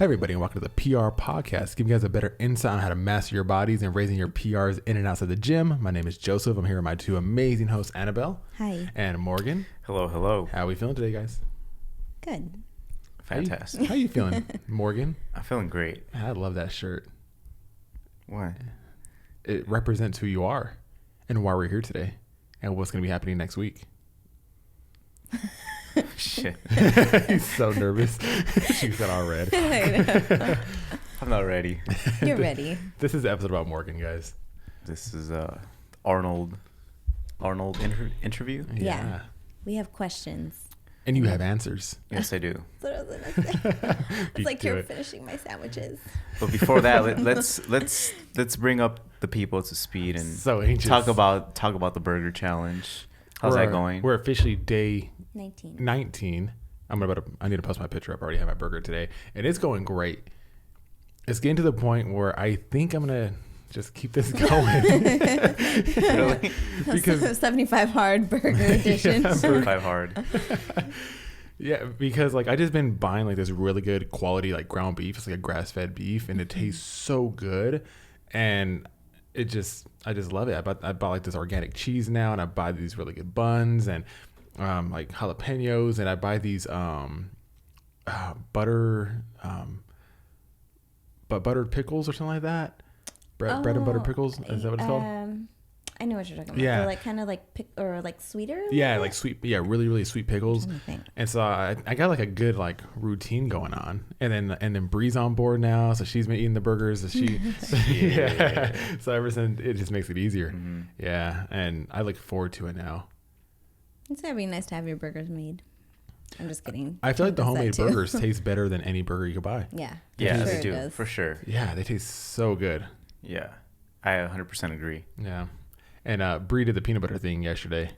Hey everybody, and welcome to the PR Podcast, giving you guys a better insight on how to master your bodies and raising your PRs in and outside the gym. My name is Joseph. I'm here with my two amazing hosts, Annabelle. Hi. And Morgan. Hello, hello. How are we feeling today, guys? Good. Fantastic. How you feeling, Morgan? I'm feeling great. I love that shirt. Why? It represents who you are and why we're here today and what's going to be happening next week. Shit. He's so nervous. She said all red. I'm not ready. You're ready. This is the episode about Morgan, guys. This is Arnold interview. Yeah. We have questions. And you have answers. Yes, I do. That's what I was gonna say. It's like you're it. finishing my sandwiches. But before that, let's bring up the people to speed and So anxious. talk about the burger challenge. How's that going? We're officially day 19. I need to post my picture up. I already have my burger today, and it's going great. It's getting to the point where I think I'm gonna just keep this going. Really? Because 75 hard burger edition. Yeah, 75 hard. yeah, because like I just been buying like this really good quality like ground beef. It's like a grass-fed beef, and it tastes so good, and I just love it. I bought like this organic cheese now, and I buy these really good buns and like jalapenos, and I buy these buttered pickles or something like that. Bread and butter pickles. Is that what it's called? I know what you're talking about. Yeah. They're like kind of like like sweeter. Yeah, like sweet. Yeah, really, really sweet pickles. I'm trying to think. And so I got like a good like routine going on, and then Bree's on board now, so she's been eating the burgers. So she, yeah. So ever since it just makes it easier. Mm-hmm. Yeah, and I look forward to it now. It's gotta be nice to have your burgers made. I'm just kidding. I feel like the Does that homemade too. burgers taste better than any burger you could buy. Yeah. Yeah, sure they it do does. for sure. Yeah, they taste so good. Yeah, I 100% agree. Yeah, and Bree did the peanut butter thing yesterday.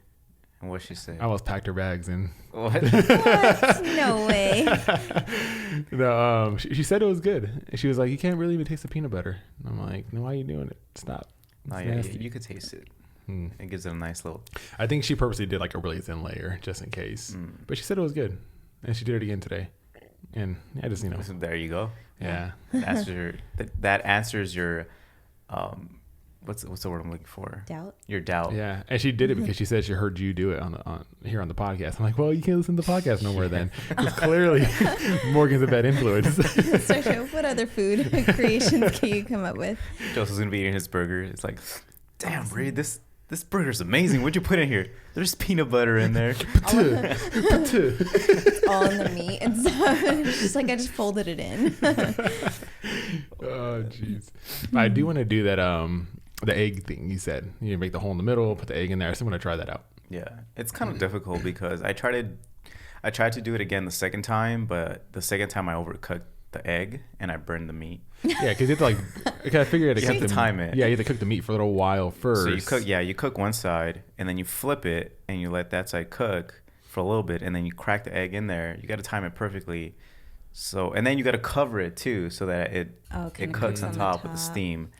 And what she say? I almost packed her bags and. What? What? No way. No, she said it was good. And she was like, "You can't really even taste the peanut butter." And I'm like, "No, why are you doing it? Stop." No, It's yeah, nasty. you could taste it. Hmm. It gives it a nice little. I think she purposely did like a really thin layer just in case. But she said it was good, and she did it again today. And I just So there you go. yeah. That answers your what's the word I'm looking for? Doubt. Your doubt. Yeah, and she did it because she said she heard you do it on here on the podcast. I'm like, well, you can't listen to the podcast no more then, because clearly Morgan's a bad influence. So what other food creations can you come up with? Joseph's gonna be eating his burger. It's like, damn, Bree, this burger's amazing. What'd you put in here? There's peanut butter in there. It's all in the meat and stuff. It's just like I just folded it in. Oh, jeez. I do want to do that. The egg thing you said. You make the hole in the middle, put the egg in there. I still want to try that out. Yeah, it's kind of difficult because I tried to do it again the second time, but the second time I overcooked the egg and I burned the meat. Yeah, because you have to like. I figured You have to time it. Yeah, you have to cook the meat for a little while first. So you cook one side and then you flip it and you let that side cook for a little bit and then you crack the egg in there. You got to time it perfectly. So and then you got to cover it too so that it cooks on top with the steam.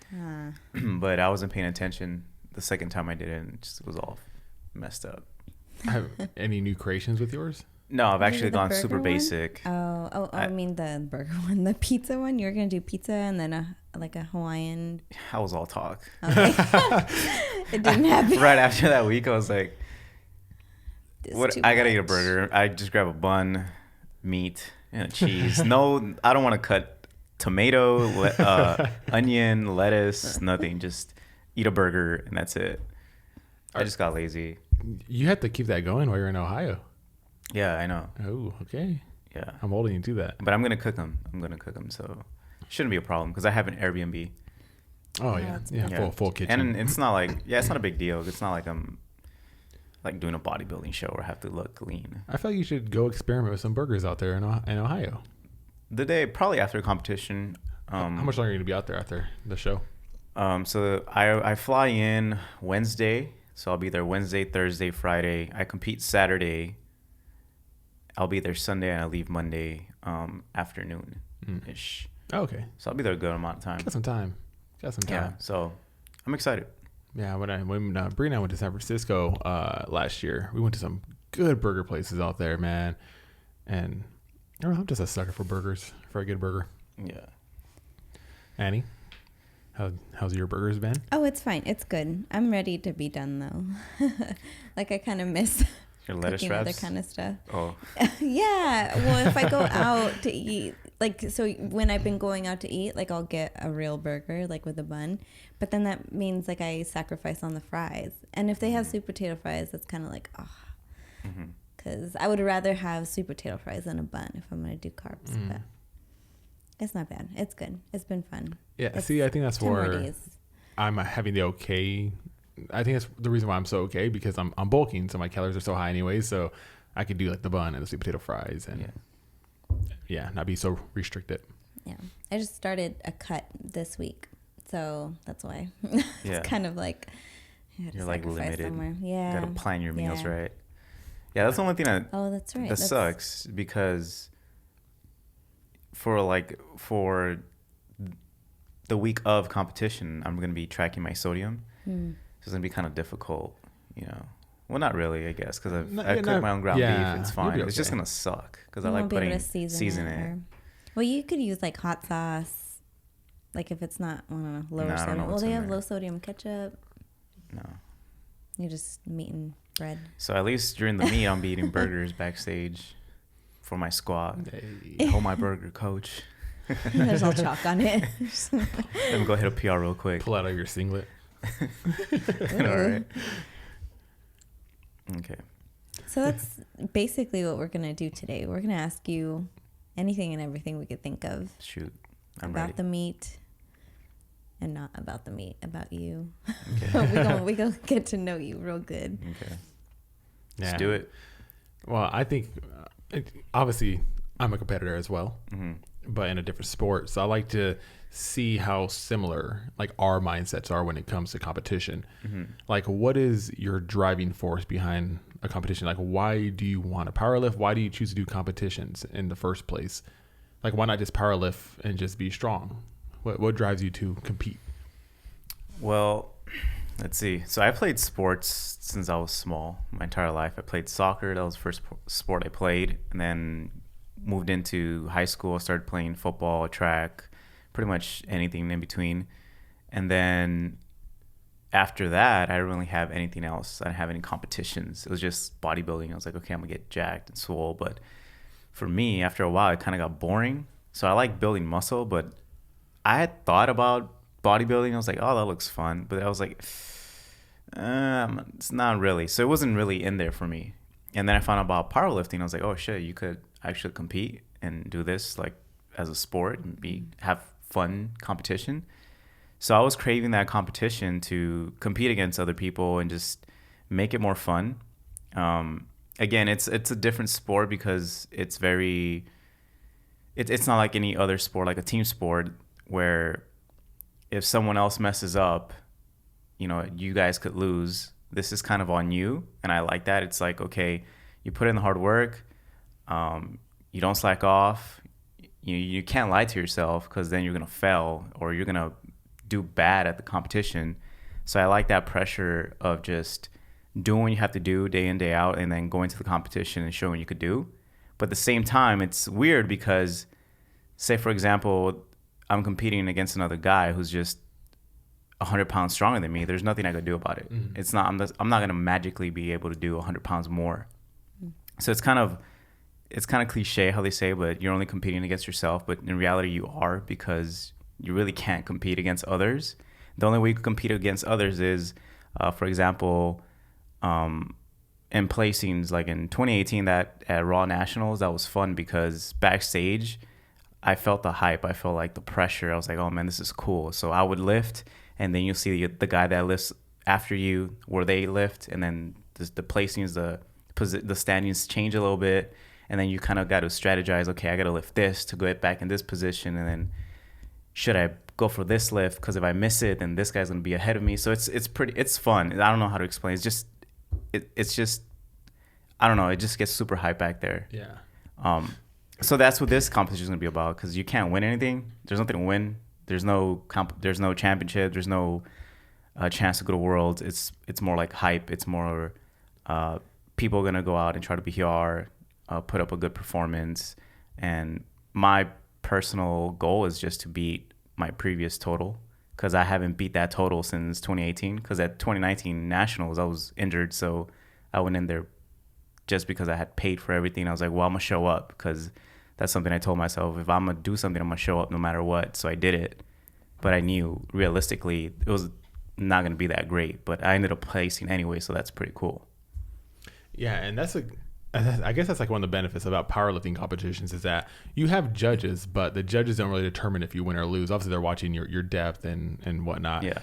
But I wasn't paying attention the second time I did it and it just was all messed up. Have any new creations with yours? No, I've actually The gone burger super one? basic. I mean the burger one, the pizza one. You were gonna do pizza and then a Hawaiian. I was all talk. Okay. It didn't happen. Right after that week, I was like, This "What? too I gotta eat a much. burger." I just grab a bun, meat, and a cheese. No, I don't want to cut tomato, onion, lettuce, nothing. Just eat a burger and that's it. I just got lazy. You had to keep that going while you're in Ohio. Yeah, I know. Oh, okay. Yeah, I'm holding you to that. but I'm gonna cook them. So shouldn't be a problem because I have an Airbnb. Oh yeah, that's yeah, full kitchen. And it's not like it's not a big deal. It's not like I'm like doing a bodybuilding show where I have to look lean. I feel like you should go experiment with some burgers out there in Ohio. The day probably after competition. How much longer are you gonna be out there after the show? So I fly in Wednesday, so I'll be there Wednesday, Thursday, Friday. I compete Saturday. I'll be there Sunday and I leave Monday afternoon ish. Oh, okay, So I'll be there a good amount of time. got some time. Yeah, so I'm excited. Yeah, when Bree and I went to San Francisco last year, we went to some good burger places out there, man. And I don't know, I'm just a sucker for burgers, for a good burger. Yeah. Annie, how's your burgers been? Oh, it's fine. It's good. I'm ready to be done though. Like I kind of miss Your lettuce cooking other wraps? kind of stuff. Oh. Yeah. Well, if I go out to eat, like, so when I've been going out to eat, like I'll get a real burger, like with a bun, but then that means like I sacrifice on the fries. And if they have sweet potato fries, that's kind of like, oh, because I would rather have sweet potato fries than a bun if I'm going to do carbs. But it's not bad. It's good. It's been fun. Yeah. It's See, I think that's 10 more where days. I'm having the okay. I think that's the reason why I'm so okay, because I'm bulking, so my calories are so high anyway. So I could do like the bun and the sweet potato fries and not be so restricted. Yeah. I just started a cut this week, so that's why. Yeah. It's kind of like You're like limited. somewhere. Yeah. You gotta plan your meals Yeah. right. Yeah, that's the only thing that That's right. that sucks, because for the week of competition, I'm gonna be tracking my sodium. So it's gonna be kind of difficult, you know. Well, not really, I guess, because I cook my own ground beef. It's fine. It's just gonna suck because I like putting season it. Well, you could use like hot sauce, like if it's not lower sodium. Well, they have low sodium ketchup. No. You just meat and bread. So at least during the meet, I'll be eating burgers backstage for my squad. Hey. Hold my burger, coach. There's all chalk on it. Let me go hit a PR real quick. Pull out of your singlet. All right. Okay. So that's basically what we're going to do today. We're going to ask you anything and everything we could think of. Shoot. I'm about ready. The meat and not about the meat, about you. Okay. we gonna get to know you real good. Okay. Yeah. Let's do it. Well, I think obviously I'm a competitor as well, but in a different sport. So I like to see how similar like our mindsets are when it comes to competition. Like, what is your driving force behind a competition? Like, why do you want to powerlift? Why do you choose to do competitions in the first place? Like, why not just powerlift and just be strong? What drives you to compete? Well, let's see. So I played sports since I was small, my entire life. I played soccer. That was the first sport I played. And then moved into high school. I started playing football, track, pretty much anything in between. And then after that, I didn't really have anything else. I didn't have any competitions. It was just bodybuilding. I was like, okay, I'm going to get jacked and swole. But for me, after a while, it kind of got boring. So I like building muscle, but I had thought about bodybuilding. I was like, oh, that looks fun. But I was like, it's not really. So it wasn't really in there for me. And then I found out about powerlifting. I was like, oh, shit, you could actually compete and do this like as a sport and have fun competition. So I was craving that competition to compete against other people and just make it more fun. Again, it's a different sport because it's not like any other sport, like a team sport, where if someone else messes up, you know, you guys could lose. This is kind of on you, and I like that. It's like, okay, you put in the hard work, you don't slack off. You can't lie to yourself, because then you're gonna fail or you're gonna do bad at the competition. So I like that pressure of just doing what you have to do day in, day out, and then going to the competition and showing you could do. But at the same time, it's weird because, say for example, I'm competing against another guy who's just 100 pounds stronger than me. There's nothing I could do about it. It's not. I'm not gonna magically be able to do 100 pounds more. So it's kind of cliche how they say, but you're only competing against yourself. But in reality, you are, because you really can't compete against others. The only way you can compete against others is, for example, in placings. Like in 2018, that at Raw Nationals, that was fun because backstage, I felt the hype. I felt like the pressure. I was like, oh man, this is cool. So I would lift, and then you'll see the guy that lifts after you where they lift, and then the placings, the standings change a little bit, and then you kind of got to strategize. Okay, I got to lift this to get back in this position, and then should I go for this lift? Because if I miss it, then this guy's gonna be ahead of me. So it's fun. I don't know how to explain. It's just I don't know. It just gets super hype back there. Yeah. So that's what this competition is going to be about, because you can't win anything. There's nothing to win. There's no championship. There's no chance to go to Worlds. It's more like hype. It's more people are going to go out and try to be PR, put up a good performance. And my personal goal is just to beat my previous total, because I haven't beat that total since 2018. Because at 2019 Nationals, I was injured, so I went in there just because I had paid for everything. I was like, well, I'm gonna show up, because that's something I told myself. If I'm gonna do something, I'm gonna show up no matter what. So I did it, but I knew realistically it was not gonna be that great. But I ended up placing anyway, so that's pretty cool. Yeah, and I guess that's like one of the benefits about powerlifting competitions is that you have judges, but the judges don't really determine if you win or lose. Obviously, they're watching your depth and whatnot. Yeah.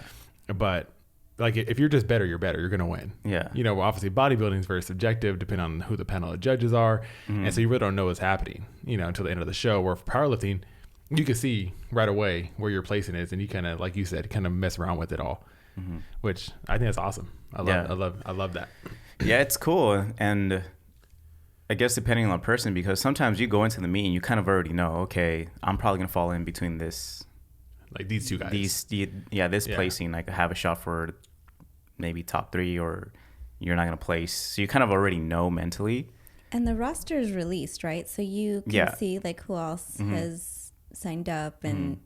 But like if you're just better, you're better. You're gonna win. Yeah. You know, obviously bodybuilding is very subjective, depending on who the panel of judges are, and so you really don't know what's happening, you know, until the end of the show. Where for powerlifting, you can see right away where your placing is, and you kind of, like you said, kind of mess around with it all, which I think that's awesome. I love that. Yeah, it's cool. And I guess depending on the person, because sometimes you go into the meet and you kind of already know, okay, I'm probably going to fall in between this. Like these two guys. This placing, like have a shot for maybe top 3, or you're not going to place. So you kind of already know mentally. And the roster is released, right? So you can see like who else has signed up, and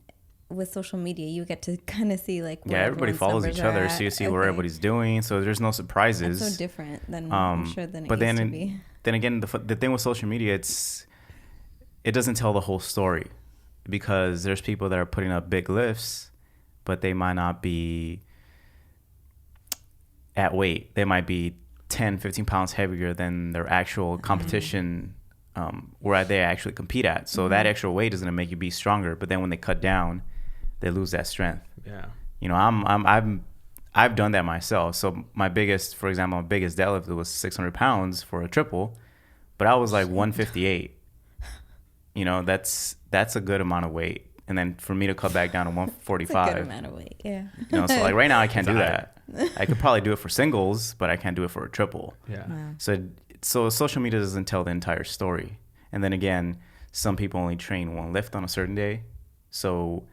with social media, you get to kind of see like where everybody follows each other, so you see where everybody's doing. So there's no surprises. That's so different than I'm sure than it used to be. Then again, the thing with social media, it doesn't tell the whole story, because there's people that are putting up big lifts, but they might not be at weight. They might be 10, 15 pounds heavier than their actual competition, where they actually compete at. So that extra weight is going to make you be stronger. But then when they cut down, they lose that strength. Yeah. You know, I've done that myself. So my biggest deadlift was 600 pounds for a triple, but I was like 158. You know, that's a good amount of weight. And then for me to cut back down to 145. That's a good amount of weight, yeah. You know, so like right now I can't do that. I could probably do it for singles, but I can't do it for a triple. Yeah. Wow. So social media doesn't tell the entire story. And then again, some people only train one lift on a certain day. So,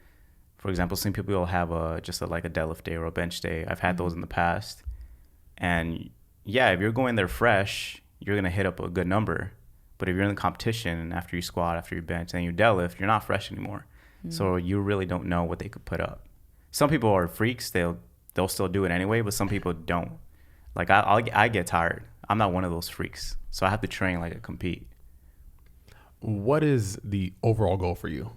for example, some people will have just a deadlift day or a bench day. I've had those in the past. And yeah, if you're going there fresh, you're going to hit up a good number. But if you're in the competition, after you squat, after you bench, and you deadlift, you're not fresh anymore. So you really don't know what they could put up. Some people are freaks. They'll still do it anyway, but some people don't. Like I get tired. I'm not one of those freaks. So I have to train like I compete. What is the overall goal for you?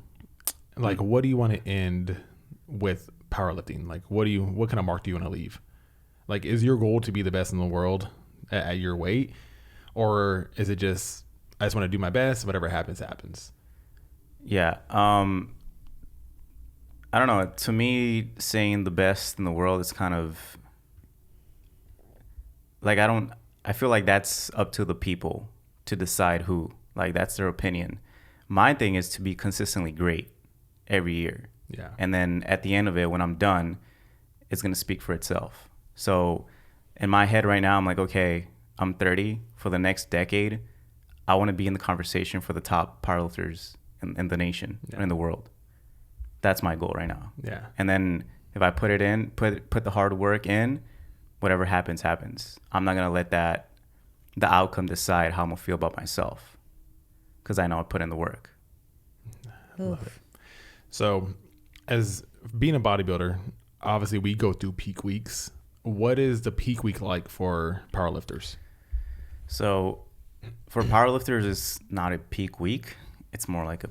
Like, what do you want to end with powerlifting? Like, what kind of mark do you want to leave? Like, is your goal to be the best in the world at your weight? Or is it just, I just want to do my best, whatever happens, happens? Yeah. I don't know. To me, saying the best in the world is kind of like, I feel like that's up to the people to decide who. Like, that's their opinion. My thing is to be consistently great every year. Yeah. And then at the end of it, when I'm done, it's going to speak for itself. So in my head right now, I'm like, okay, I'm 30. For the next decade, I want to be in the conversation for the top powerlifters in the nation, in the world. That's my goal right now. Yeah. And then if I put it in, put the hard work in, whatever happens, happens. I'm not going to let the outcome decide how I'm going to feel about myself, because I know I put in the work. I love it. So as being a bodybuilder, obviously we go through peak weeks. What is the peak week like for powerlifters? So for powerlifters, it's not a peak week. It's more like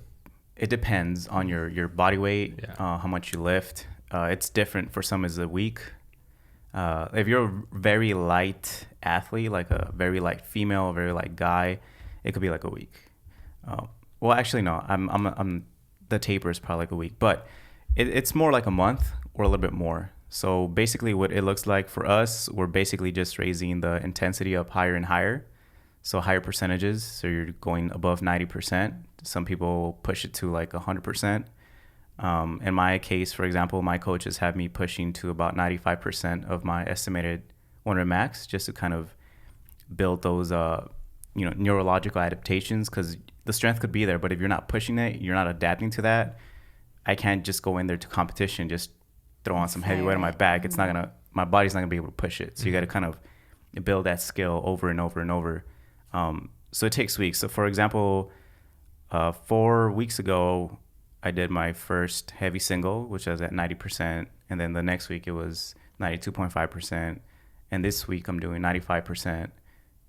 it depends on your body weight, how much you lift. It's different for some is a week. If you're a very light athlete, like a very light female, a very light guy, it could be like a week. Well, actually, no. I'm the taper is probably like a week, but it's more like a month or a little bit more. So basically, what it looks like for us, we're basically just raising the intensity up higher and higher. So higher percentages. So you're going above 90%. Some people push it to like 100%. In my case, for example, my coaches have me pushing to about 95% of my estimated 100 max, just to kind of build those, neurological adaptations, because the strength could be there, but if you're not pushing it, you're not adapting to that. I can't just go in there to competition, just throw on some heavy weight on my back. It's not gonna, my body's not gonna be able to push it. So you got to kind of build that skill over and over and over. So it takes weeks. So for example, 4 weeks ago, I did my first heavy single, which was at 90%. And then the next week it was 92.5%. And this week I'm doing 95%.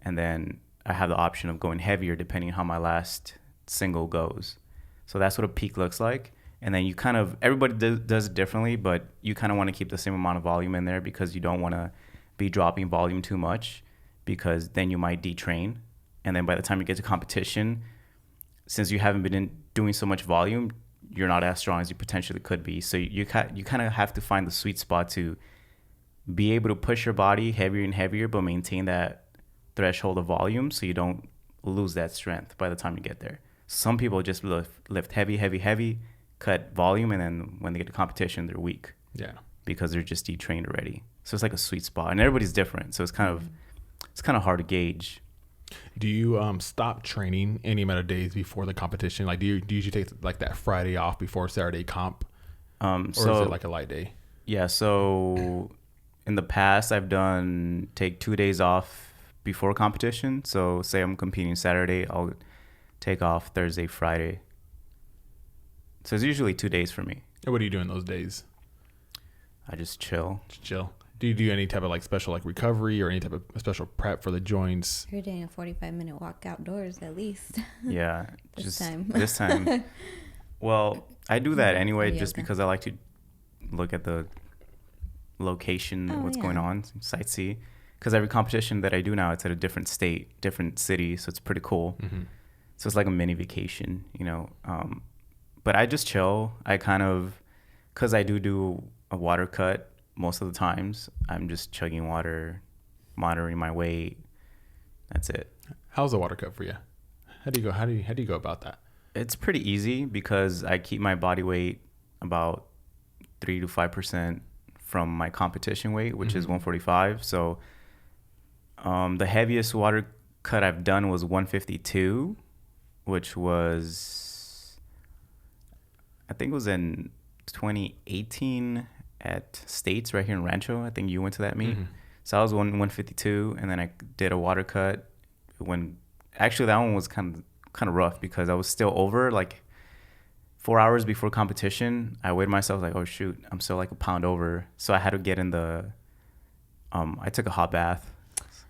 And then I have the option of going heavier depending on how my last single goes. So that's what a peak looks like. And then you kind of, everybody does it differently, but you kind of want to keep the same amount of volume in there because you don't want to be dropping volume too much, because then you might detrain. And then by the time you get to competition, since you haven't been doing so much volume, you're not as strong as you potentially could be. So you kind of have to find the sweet spot to be able to push your body heavier and heavier, but maintain that threshold of volume so you don't lose that strength by the time you get there. Some people just lift heavy, heavy, heavy, cut volume, and then when they get to competition, they're weak. Yeah. Because they're just detrained already. So it's like a sweet spot, and everybody's different. So it's kind of hard to gauge. Do you stop training any amount of days before the competition? Like, do you usually take like that Friday off before Saturday comp? Or is it like a light day? Yeah. So in the past, I've take 2 days off before competition. So say I'm competing Saturday, I'll take off Thursday, Friday. So it's usually 2 days for me. And what do you do in those days? I just chill. Do you do any type of like special like recovery or any type of special prep for the joints? You're doing a 45-minute walk outdoors at least. Yeah. This time. Well, I do that anyway, Yoga. just because I like to look at the location, what's going on, sightsee. Because every competition that I do now, it's at a different state, different city. So it's pretty cool. Mm-hmm. So it's like a mini vacation, you know. But I just chill. I kind of, because I do a water cut most of the times, I'm just chugging water, monitoring my weight. That's it. How's the water cut for you? How do you go about that? It's pretty easy because I keep my body weight about 3 to 5% from my competition weight, which is 145. So the heaviest water cut I've done was 152, which was, I think it was in 2018 at States right here in Rancho. I think you went to that meet. So I was 152, and then I did a water cut when actually that one was kind of rough because I was still over like 4 hours before competition. I weighed myself like, oh shoot, I'm still like a pound over. So I had to get in I took a hot bath.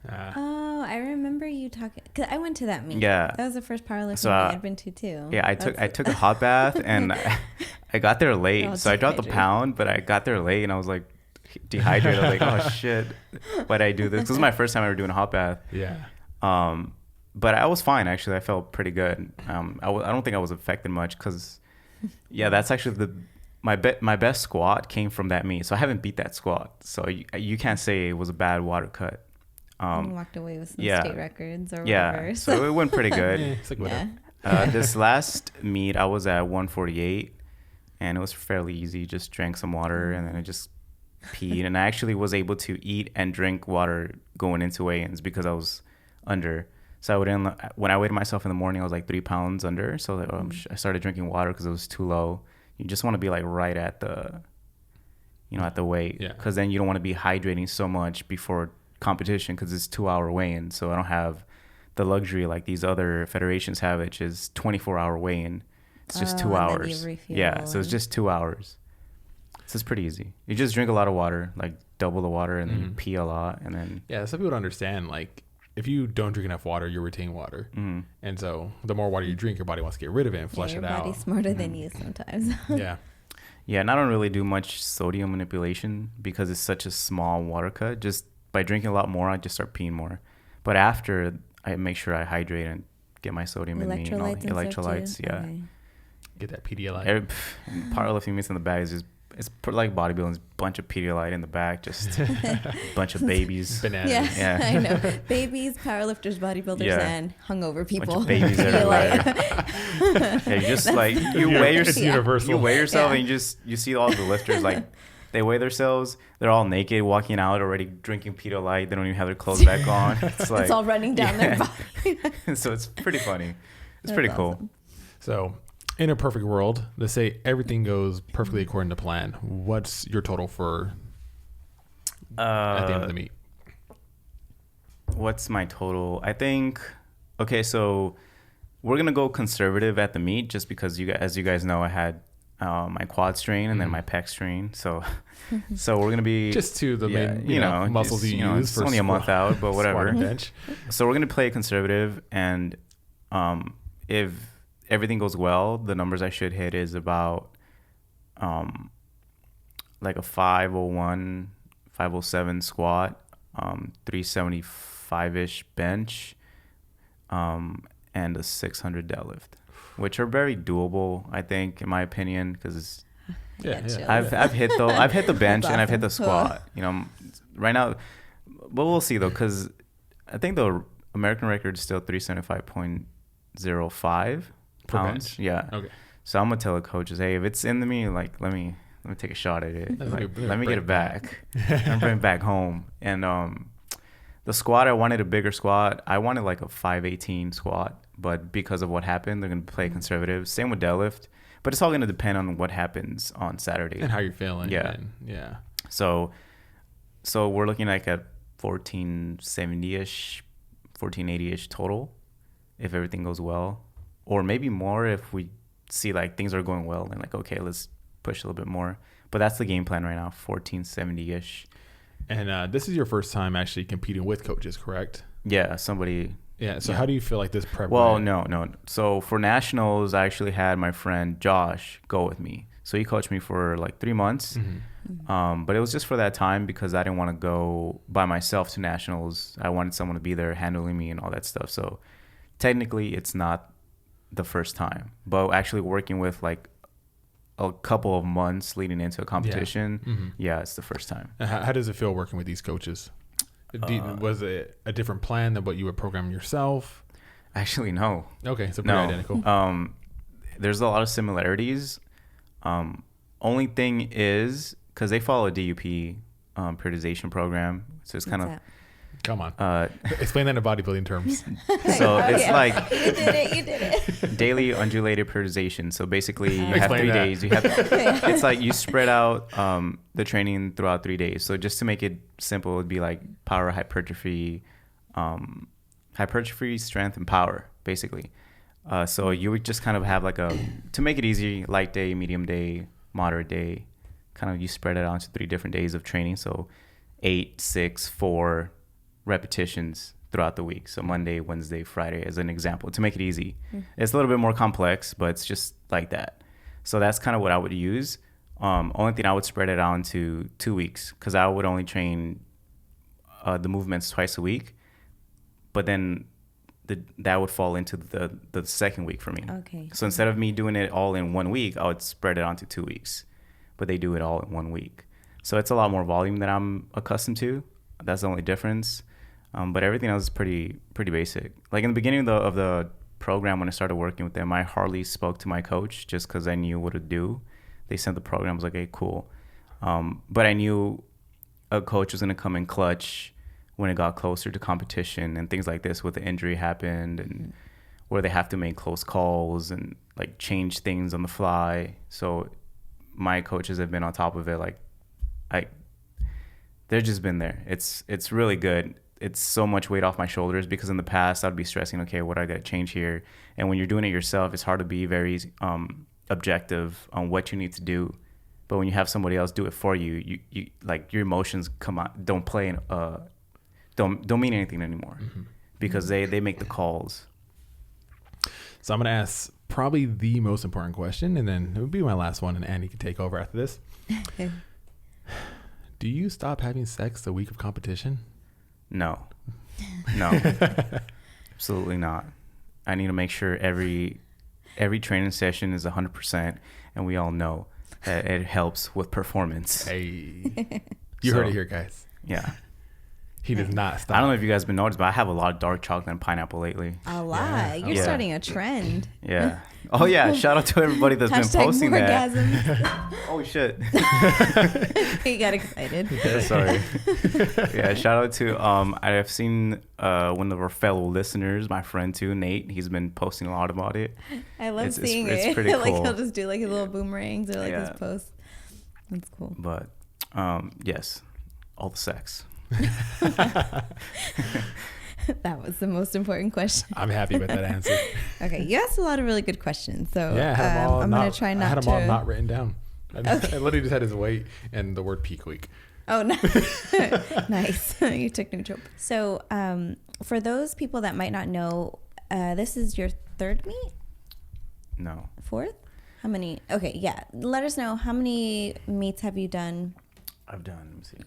Oh, I remember you talking, because I went to that meet. Yeah. That was the first powerlifting meet I'd been to too. Yeah, I took a hot bath and I got there late. So I dropped a pound, but I got there late and I was like dehydrated. I was like, oh shit, why'd I do this? This was my first time ever doing a hot bath. Yeah. But I was fine actually. I felt pretty good. I don't think I was affected much because, yeah, that's actually my best squat came from that meet. So I haven't beat that squat. So you can't say it was a bad water cut. And walked away with some state records or whatever. Yeah, so it went pretty good. It's like whatever. This last meet, I was at 148, and it was fairly easy. Just drank some water, and then I just peed. And I actually was able to eat and drink water going into weigh-ins because I was under. So when I weighed myself in the morning, I was like 3 pounds under. So I started drinking water because it was too low. You just want to be like right at the, at the weight. Yeah. Because then you don't want to be hydrating so much before competition because it's 2 hour weigh-in. So I don't have the luxury like these other federations have, which is 24-hour weigh-in. It's just 2 hours. Yeah. So it's just 2 hours. So it's pretty easy. You just drink a lot of water, like double the water, and then you pee a lot. And then. Yeah. Some people don't understand, like, if you don't drink enough water, you retain water. And so the more water you drink, your body wants to get rid of it and flush it out. Your body's smarter than you sometimes. Yeah. Yeah, and I don't really do much sodium manipulation because it's such a small water cut. Just by drinking a lot more, I just start peeing more. But after, I make sure I hydrate and get my sodium in me. Electrolytes, yeah. Okay. Get that Pedialyte. Powerlifting meets in the bag is just, it's like bodybuilding, bunch of Pedialyte in the back, just a bunch of babies. Bananas. Yeah, I know. Babies, powerlifters, bodybuilders, and hungover people. Bunch of babies everywhere. Yeah, you just like, you weigh yourself and you see all the lifters, like, they weigh themselves, they're all naked, walking out already drinking Pedialyte, they don't even have their clothes back on. It's like, it's all running down their body. So it's pretty funny. It's pretty cool. So in a perfect world, let's say everything goes perfectly according to plan. What's your total for at the end of the meet? What's my total? I think, okay, so we're going to go conservative at the meet just because, as you guys know, I had my quad strain, and then my pec strain. So we're gonna be just to the main, you know, muscles just, you use. It's only a month out, but whatever. Bench. So we're gonna play conservative, and if everything goes well, the numbers I should hit is about like a 501, 507 squat, 375-ish bench, and a 600 deadlift, which are very doable, I think, in my opinion, because I've hit the bench and I've hit the squat. You know, right now, but we'll see though, because I think the American record is still 375.05 pounds. Yeah. Okay. So I'm gonna tell the coaches, hey, if it's into me, like let me take a shot at it. Let me get it back and bring it back home. And the squat, I wanted a bigger squat. I wanted like a 518 squat, but because of what happened, they're gonna play conservative. Same with deadlift, but it's all gonna depend on what happens on Saturday and how you're feeling. Yeah. Yeah. So we're looking like at 1470-ish, 1480-ish total, if everything goes well, or maybe more if we see like things are going well and like, okay, let's push a little bit more. But that's the game plan right now, 1470-ish. And this is your first time actually competing with coaches, correct? Yeah, somebody. Yeah. So how do you feel like this prep? Well, no. So for nationals, I actually had my friend Josh go with me. So he coached me for like 3 months. But it was just for that time because I didn't want to go by myself to nationals. I wanted someone to be there handling me and all that stuff. So technically it's not the first time, but actually working with like a couple of months leading into a competition, it's the first time. How does it feel working with these coaches? Was it a different plan than what you would program yourself? Actually, no. Okay, so pretty identical. There's a lot of similarities. Only thing is, because they follow a DUP periodization program, so it's kind of... Come on. Explain that in bodybuilding terms. So it's like you did it. Daily undulated periodization. So basically you have 3 days. It's like you spread out the training throughout 3 days. So just to make it simple, it'd be like power, hypertrophy, strength, and power, basically. So you would just kind of have like to make it easy, light day, medium day, moderate day. Kind of you spread it out into 3 different days of training. So 8, 6, 4 repetitions throughout the week. So Monday, Wednesday, Friday as an example, to make it easy. It's a little bit more complex, but it's just like that. So that's kind of what I would use. Only thing I would spread it out into 2 weeks, because I would only train the movements twice a week, but then that would fall into the second week for me. Okay. So instead of me doing it all in 1 week, I would spread it onto 2 weeks, but they do it all in 1 week. So it's a lot more volume than I'm accustomed to. That's the only difference. But everything else is pretty basic. Like in the beginning of the program, when I started working with them, I hardly spoke to my coach just because I knew what to do. They sent the program. I was like, hey, cool. But I knew a coach was going to come in clutch when it got closer to competition and things like this, where the injury happened and where they have to make close calls and like change things on the fly. So my coaches have been on top of it. Like they've just been there. It's really good. It's so much weight off my shoulders, because in the past I'd be stressing, okay, what I got to change here? And when you're doing it yourself, it's hard to be very objective on what you need to do. But when you have somebody else do it for you, you like your emotions come out, don't play, don't mean anything anymore, because they make the calls. So I'm going to ask probably the most important question, and then it would be my last one, and Annie can take over after this. Do you stop having sex the week of competition? No, absolutely not. I need to make sure every training session is 100%, and we all know that it helps with performance. Hey, you heard it here, guys. Yeah. He does not stop. I don't know if you guys have been noticed, but I have a lot of dark chocolate and pineapple lately. A lot. You're starting a trend. Yeah. Oh, yeah. Shout out to everybody that's been posting that. Oh, shit. He got excited. Yeah, sorry. Yeah, shout out to, I've seen one of our fellow listeners, my friend too, Nate. He's been posting a lot about it. I love seeing it. It's pretty cool. Like he'll just do like his little boomerangs or like his posts. That's cool. But, yes, all the sex. That was the most important question. I'm happy with that answer. Okay, you asked a lot of really good questions, so Yeah, I had them all I'm gonna try not I had to. them all not written down. I Okay. literally just had his weight and the word peak week. Oh, no. Nice. You took neutral. So, for those people that might not know, this is your third meet? No. Fourth? How many? Okay, yeah. Let us know, how many meets have you done? I've done, let me see.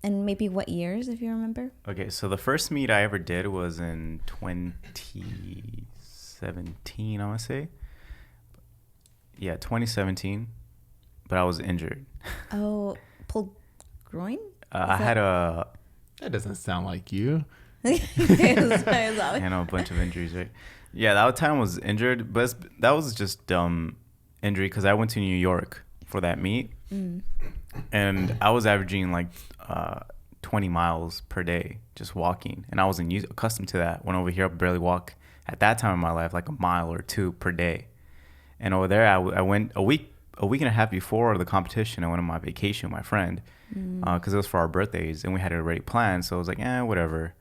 And maybe what years, if you remember? Okay, so the first meet I ever did was in 2017, I want to say. Yeah, 2017. But I was injured. Oh, pulled groin? I had a... That doesn't sound like you. I know, a bunch of injuries, right? Yeah, that time I was injured, but that was just dumb injury because I went to New York for that meet. And I was averaging like 20 miles per day just walking. And I wasn't accustomed to that. When over here, I barely walk at that time in my life like a mile or two per day. And over there, I went a week and a half before the competition. I went on my vacation with my friend because it was for our birthdays. And we had it already planned. So I was like, whatever.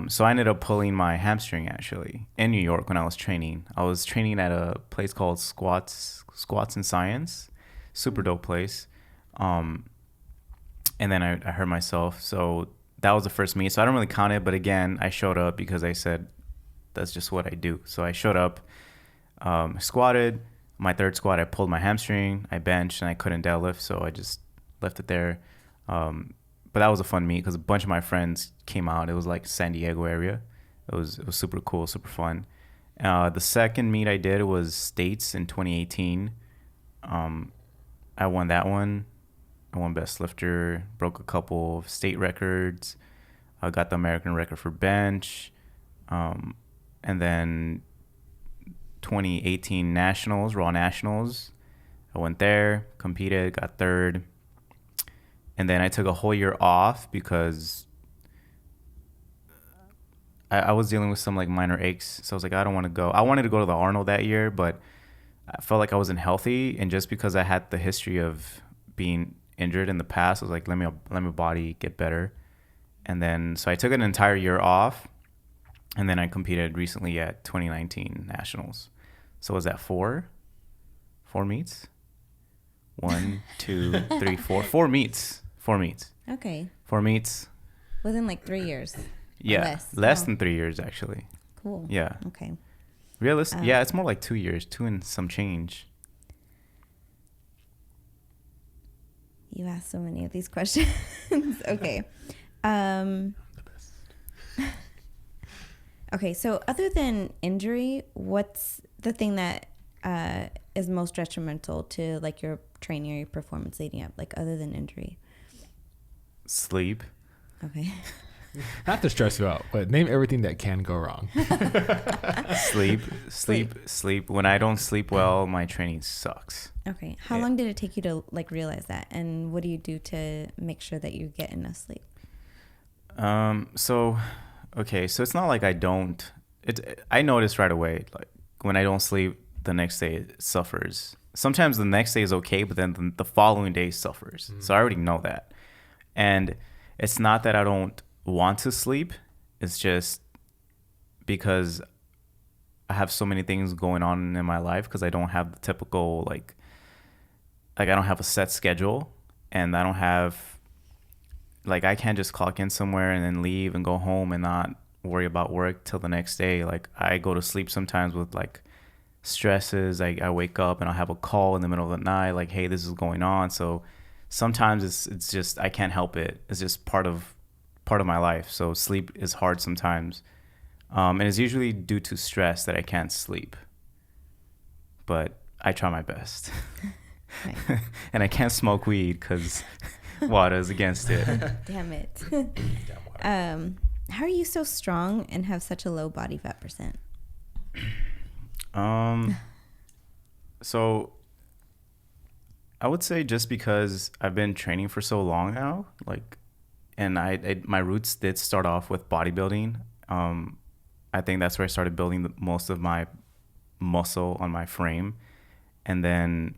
So I ended up pulling my hamstring actually in New York when I was training. I was training at a place called Squats and Science. Super dope place. And then I hurt myself. So that was the first meet. So I don't really count it. But again, I showed up because I said, that's just what I do. So I showed up, squatted. My third squat, I pulled my hamstring. I benched and I couldn't deadlift. So I just left it there. But that was a fun meet because a bunch of my friends came out. It was like San Diego area. It was super cool, super fun. The second meet I did was States in 2018. I won that one. I won best lifter, broke a couple of state records. I got the American record for bench. And then 2018 nationals, Raw Nationals. I went there, competed, got third. And then I took a whole year off because I was dealing with some like minor aches. So I was like, I don't want to go. I wanted to go to the Arnold that year, but I felt like I wasn't healthy. And just because I had the history of being injured in the past, I was like, let my body get better. And then, so I took an entire year off. And then I competed recently at 2019 Nationals. So was that four meets? 1, 2, 3, 4. 4 meets. Okay. 4 meets. Within like 3 years. Yeah. Less than 3 years, actually. Cool. Yeah. Okay. Realistic. Yeah, it's more like 2 years, 2 and some change. You asked so many of these questions. Okay. Okay, so other than injury, what's the thing that is most detrimental to like your training or your performance leading up, like other than injury? Sleep. Okay. Not to stress you out, but name everything that can go wrong. Sleep. When I don't sleep well, my training sucks. Okay. How long did it take you to like realize that? And what do you do to make sure that you get enough sleep? So it's not like I don't. I notice right away, like when I don't sleep, the next day it suffers. Sometimes the next day is okay, but then the following day suffers. So I already know that. And it's not that I don't want to sleep. It's just because I have so many things going on in my life because I don't have the typical like I don't have a set schedule, and I don't have like I can't just clock in somewhere and then leave and go home and not worry about work till the next day. Like I go to sleep sometimes with like stresses. I wake up and I'll have a call in the middle of the night like, hey, this is going on. So sometimes it's just I can't help it. It's just part of my life. So sleep is hard sometimes. And it's usually due to stress that I can't sleep. But I try my best. Nice. And I can't smoke weed because WADA's against it. Damn it. How are you so strong and have such a low body fat percent? So I would say just because I've been training for so long now, like, and my roots did start off with bodybuilding. I think that's where I started building most of my muscle on my frame. And then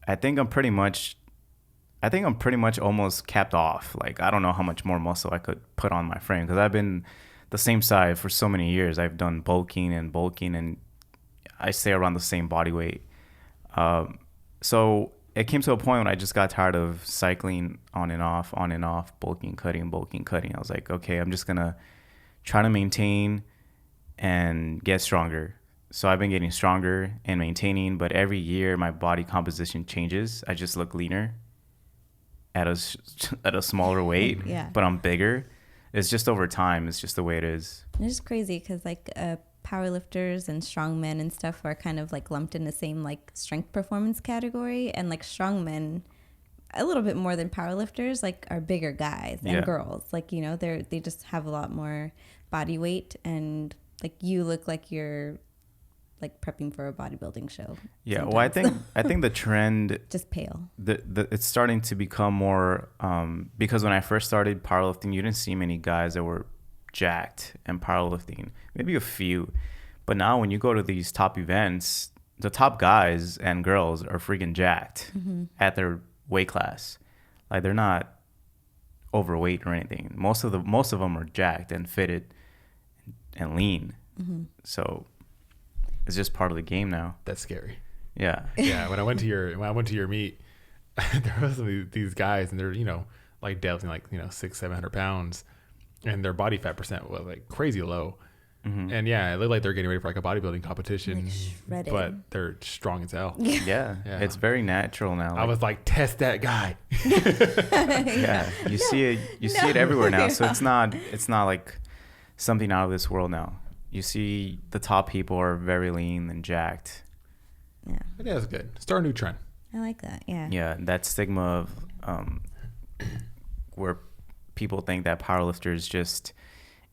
I think I'm pretty much I think I'm pretty much almost capped off. Like, I don't know how much more muscle I could put on my frame, because I've been the same size for so many years. I've done bulking, and I stay around the same body weight. So it came to a point when I just got tired of cycling on and off, bulking, cutting. I was like, okay, I'm just going to try to maintain and get stronger. So I've been getting stronger and maintaining, but every year my body composition changes. I just look leaner at a smaller weight, Yeah. but I'm bigger. It's just over time. It's just the way it is. It's just crazy because like powerlifters and strongmen and stuff are kind of like lumped in the same like strength performance category, and like strongmen a little bit more than powerlifters like are bigger guys and girls. Like, you know, they just have a lot more body weight, and like you look like you're like prepping for a bodybuilding show. Yeah, well, I think the trend just pale. It's starting to become more because when I first started powerlifting, you didn't see many guys that were jacked and powerlifting, maybe a few. But now when you go to these top events, the top guys and girls are freaking jacked at their weight class. Like, they're not overweight or anything. Most of them are jacked and fitted and lean. So it's just part of the game now. That's scary. Yeah. Yeah. When I went to your meet, there was these guys, and they're, you know, like deadlifting like, you know, 600-700 pounds, and their body fat percent was like crazy low. And yeah, it looked like they're getting ready for like a bodybuilding competition, Like shredded. but they're strong as hell. Yeah. It's very natural now. I was like, test that guy. Yeah. You see it everywhere now. So it's not like something out of this world now. You see the top people are very lean and jacked. Yeah. Yeah, that's good. Start a new trend. I like that. Yeah. Yeah, that stigma of where people think that powerlifters just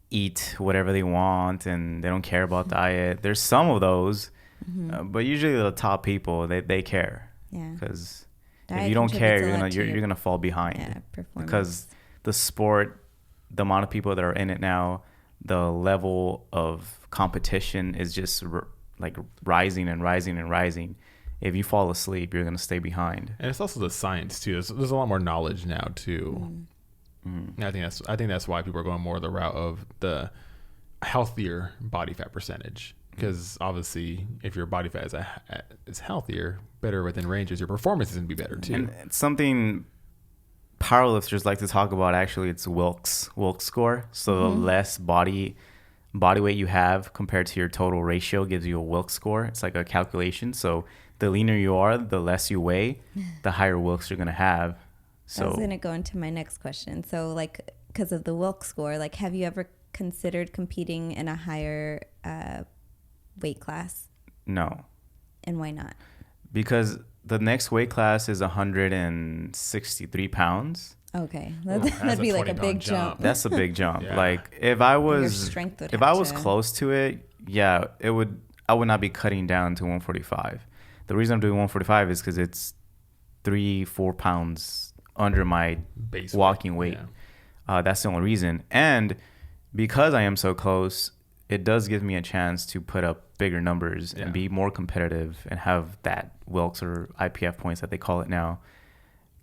eat whatever they want and they don't care about diet. There's some of those, but usually the top people, they care. Yeah. Because Diet if you don't care, contributes a lot to you're gonna fall behind. Yeah, performance. Because the sport, the amount of people that are in it now, the level of competition is just like rising and rising and rising. If you fall asleep, you're going to stay behind. And it's also the science too. There's a lot more knowledge now too. I think that's why people are going more the route of the healthier body fat percentage, because obviously if your body fat is healthier, better within ranges, your performance is going to be better too. And it's something powerlifters like to talk about. Actually, it's Wilks score. So the less body weight you have compared to your total ratio gives you a Wilks score. It's like a calculation. So the leaner you are, the less you weigh, the higher Wilks you're gonna have. So I was gonna go into my next question. So like, because of the Wilks score, like, have you ever considered competing in a higher weight class? No. And why not? Because the next weight class is 163 pounds. Okay, that'd be like a big jump. That's a big jump. Yeah. Like if I was Your strength would if have I was to- close to it, yeah, I would not be cutting down to 145. The reason I'm doing 145 is because it's 3-4 pounds under my Base walking weight. Yeah. That's the only reason. And because I am so close, it does give me a chance to put up bigger numbers and be more competitive and have that Wilks or IPF points that they call it now.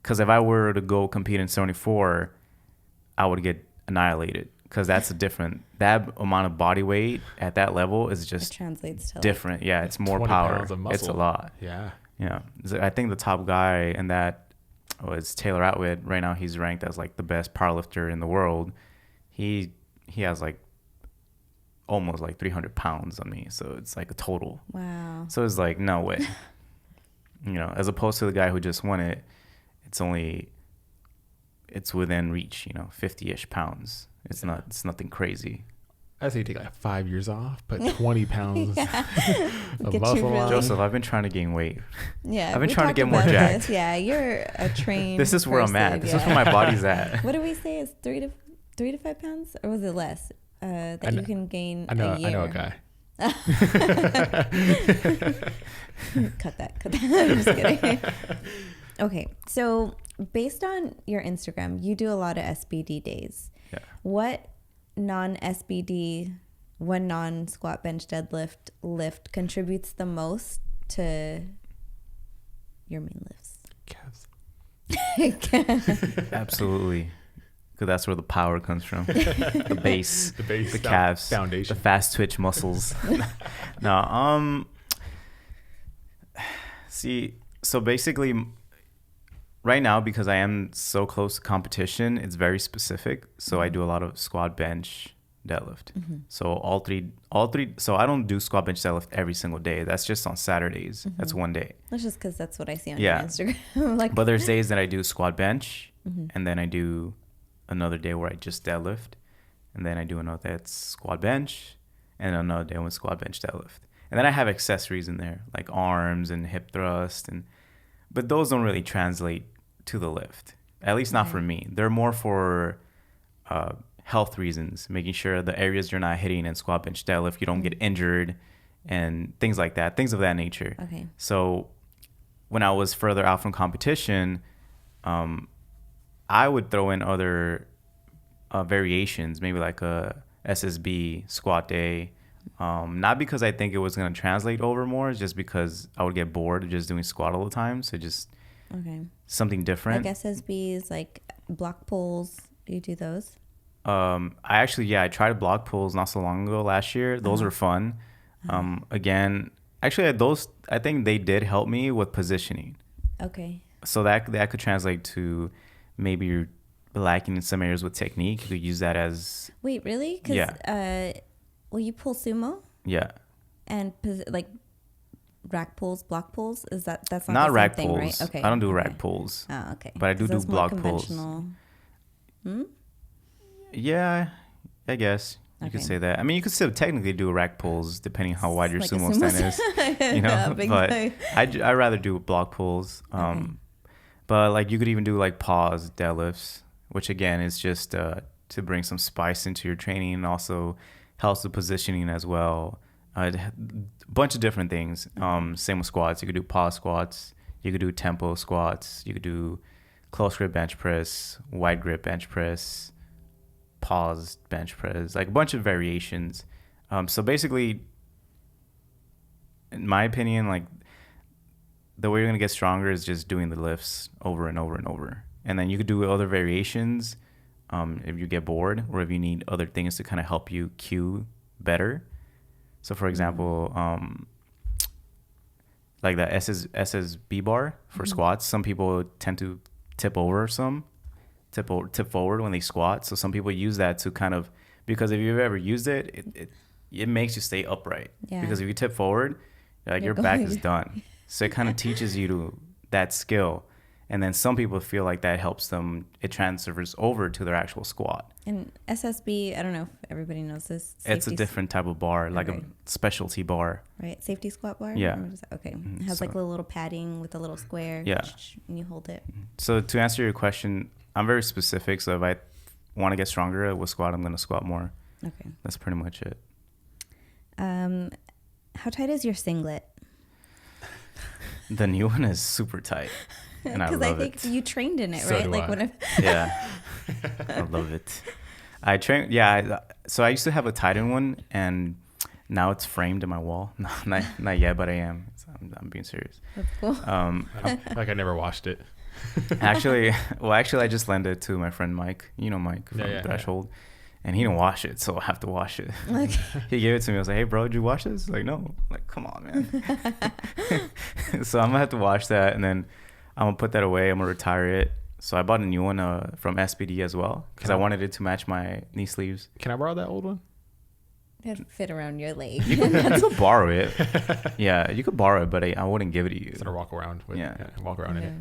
Because if I were to go compete in 74, I would get annihilated, because that's that amount of body weight at that level is just It translates to different. Like, yeah, it's more 20 power. pounds of muscle. It's a lot. Yeah. Yeah. So I think the top guy in that was Taylor Atwood. Right now he's ranked as like the best powerlifter in the world. He has like almost like 300 pounds on me. So it's like a total. wow. So it's like, no way. As opposed to the guy who just won it, it's within reach, 50-ish pounds. It's nothing crazy. I say you take like 5 years off, put 20 pounds of Get you muscle on. really- Joseph, I've been trying to gain weight. Yeah, I've been we trying to talked get more about jacked. this. Yeah, you're a trained. This is where I'm at. person, This is where my body's at. What do we say is 3 to 5 pounds, or was it less? That you can gain I know a year. I know a guy. Cut that. I'm just kidding. Okay, so based on your Instagram, you do a lot of SBD days. Yeah. What non-SBD, one non-squat, bench, deadlift lift contributes the most to your main lifts? Calves. Absolutely. Because that's where the power comes from. The base, the calves, foundation, the fast twitch muscles. No, see, so basically, right now, because I am so close to competition, it's very specific. So I do a lot of squat, bench, deadlift. So all three. So I don't do squat, bench, deadlift every single day. That's just on Saturdays. That's one day. That's just because that's what I see on your Instagram. Like, but there's days that I do squat, bench, and then I do another day where I just deadlift, and then I do another that's squat, bench, and another day with squat, bench, deadlift. And then I have accessories in there like arms and hip thrust, but those don't really translate to the lift, at least not for me. They're more for health reasons, making sure the areas you're not hitting in squat, bench, deadlift, you don't get injured and things like that, things of that nature. Okay. So when I was further out from competition, I would throw in other variations, maybe like a SSB squat day. Not because I think it was going to translate over more, it's just because I would get bored of just doing squat all the time. So just something different. Like SSBs, like block pulls. Do you do those? I tried block pulls not so long ago last year. Those were fun. Again, actually those, I think they did help me with positioning. Okay. So that could translate to maybe you're lacking in some areas with technique. You could use that as... Wait, really? Because will you pull sumo? Yeah. And like rack pulls, block pulls? That's not the rack same pulls. thing, right? Okay. I don't do rack pulls. Oh, okay. But I do block pulls. Yeah, I guess you could say that. I mean, you could still technically do rack pulls depending how wide your like sumo stand is. You know, but I rather do block pulls. But like you could even do like pause deadlifts, which again is just to bring some spice into your training and also helps with positioning as well. A bunch of different things. Same with squats. You could do pause squats. You could do tempo squats. You could do close grip bench press, wide grip bench press, paused bench press, like a bunch of variations. So basically, in my opinion, like the way you're going to get stronger is just doing the lifts over and over and over. And then you could do other variations if you get bored or if you need other things to kind of help you cue better. So for example, like the SSB bar for squats, some people tend to tip forward when they squat. So some people use that to kind of, because if you've ever used it makes you stay upright. Yeah. Because if you tip forward, like your back is done. So it kind of teaches you that skill. And then some people feel like that helps them, it transfers over to their actual squat. And SSB, I don't know if everybody knows this. It's a different type of bar, like a specialty bar. Right, safety squat bar? Yeah. Okay. It has like a little padding with a little square. Yeah. And you hold it. So to answer your question, I'm very specific. So if I want to get stronger with squat, I'm going to squat more. Okay. That's pretty much it. How tight is your singlet? The new one is super tight. And I love it. Because I think you trained in it, so right? Like Yeah. I love it. I trained, so I used to have a tightened one, and now it's framed in my wall. No, not yet, but I am. I'm being serious. That's cool. Like I never washed it. Actually, I just lent it to my friend Mike. You know Mike from Threshold. Yeah. And he didn't wash it, so I have to wash it. Okay. He gave it to me. I was like, hey, bro, did you wash this? Like, no. I'm like, come on, man. So I'm going to have to wash that, and then I'm going to put that away. I'm going to retire it. So I bought a new one from SPD as well, because I wanted it to match my knee sleeves. Can I borrow that old one? It'd fit around your leg. You could borrow it. Yeah, you could borrow it, but I wouldn't give it to you. Sort of walk around with in it.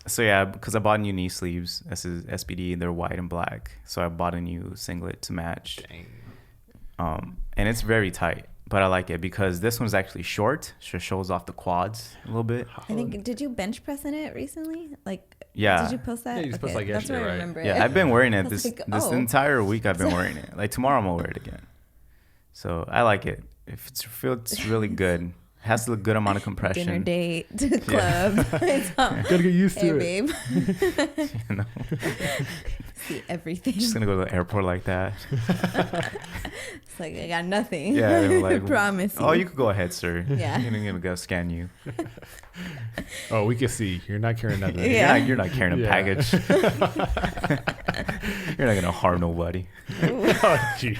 So yeah, because I bought new knee sleeves. This is SPD. They're white and black. So I bought a new singlet to match. Dang. And it's very tight, but I like it because this one's actually short. So it shows off the quads a little bit. I think, did you bench press in it recently? Like, yeah. Did you post that? Yeah, you just posted like yesterday, that's what I remember. Yeah, I've been wearing it this entire week. I've been wearing it. Like tomorrow I'm gonna wear it again. So I like it. If it feels really good has a good amount of compression. Dinner date, club. Gotta get used to it. Babe. You know? See everything. Just gonna go to the airport like that. It's like, I got nothing. Yeah, they were like, I promise you. Oh, you could go ahead, sir. Yeah. You're gonna go scan you. Oh, we can see you're not carrying nothing. Yeah. You're not carrying a package. You're not gonna harm nobody. Oh, gee.